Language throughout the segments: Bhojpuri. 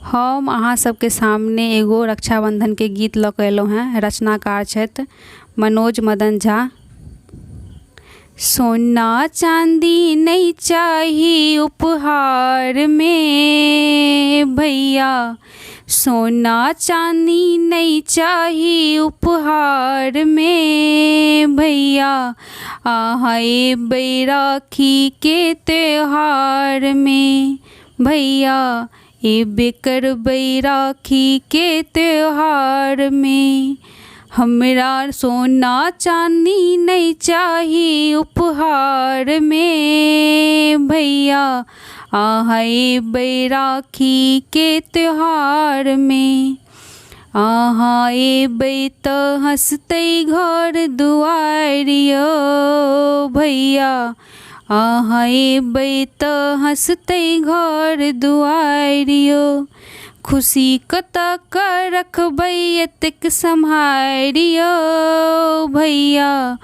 हम अहाँ सबके सामने एगो रक्षाबंधन के गीत लऽ कऽ एलहुँ हैं। रचनाकार छथि मनोज मदन झा। सोना चांदी नहीं चाही उपहार में भैया, सोना चांदी नहीं चाही उपहार में भैया, आए बैराखी के त्योहार में भैया, ए बेकर बैराखी के त्योहार में। हमरा सोना चांदी नहीं चाही उपहार में भैया, आए बैराखी के त्योहार में। आए बैत हंसते घर दुआरियो भैया, आए बैत हंसते घर दुआरियो। खुशी कतक रखबै एतेक सम्हारियो भैया,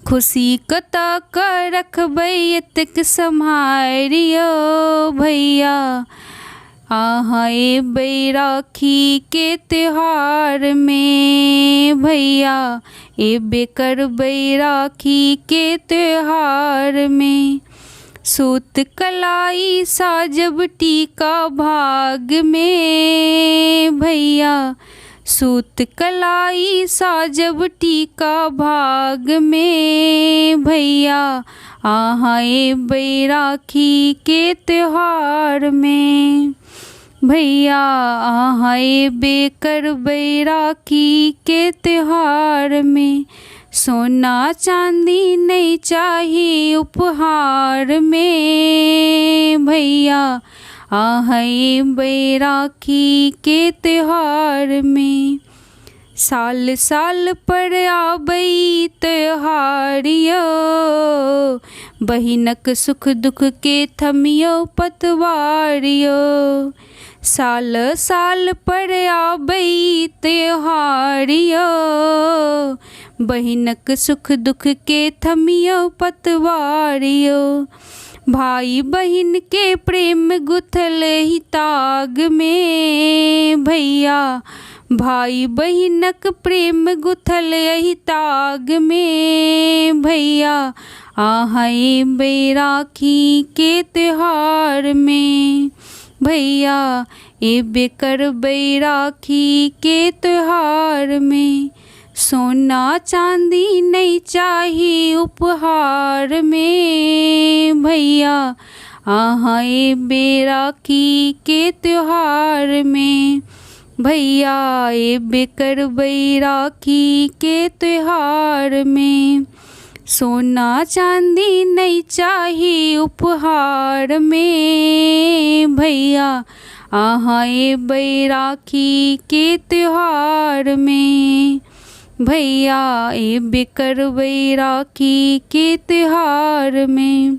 खुशी कतक रखबै एतेक सम्हारियो भैया, आए बैराखी के त्योहार में भैया, ए बेकर बैराखी के त्योहार में। सूत कलाई साजब टीका भाग में भैया, सूत कलाई साजब टीका भाग में भैया, आए बैराखी के त्योहार में भैया, आए बेकर बैराखी के त्योहार में। सोना चांदी नहीं चाही उपहार में भैया, आए बैराखी के त्योहार में। साल साल पर आबई त्योहारियो, बहिनक सुख दुख के थमियो पतवारियो। साल साल पर आबई त्योहारियो, बहिनक सुख दुख के थमियो पतवारियो। भाई बहिन के प्रेम गुथल ही ताग में भैया, भाई बहिनक प्रेम गुथल ही ताग में भैया, आए बैराखी के त्योहार में भैया, ए बेकर बैराखी के त्योहार में। सोना चांदी नहीं चाही उपहार में भैया, आए बैराखी के त्योहार में भैया, ए बेकर बैराखी के त्योहार में। सोना चांदी नहीं चाही उपहार में भैया, आए बैराखी के त्योहार में भैया, ए बेकर बैराखी के त्योहार में।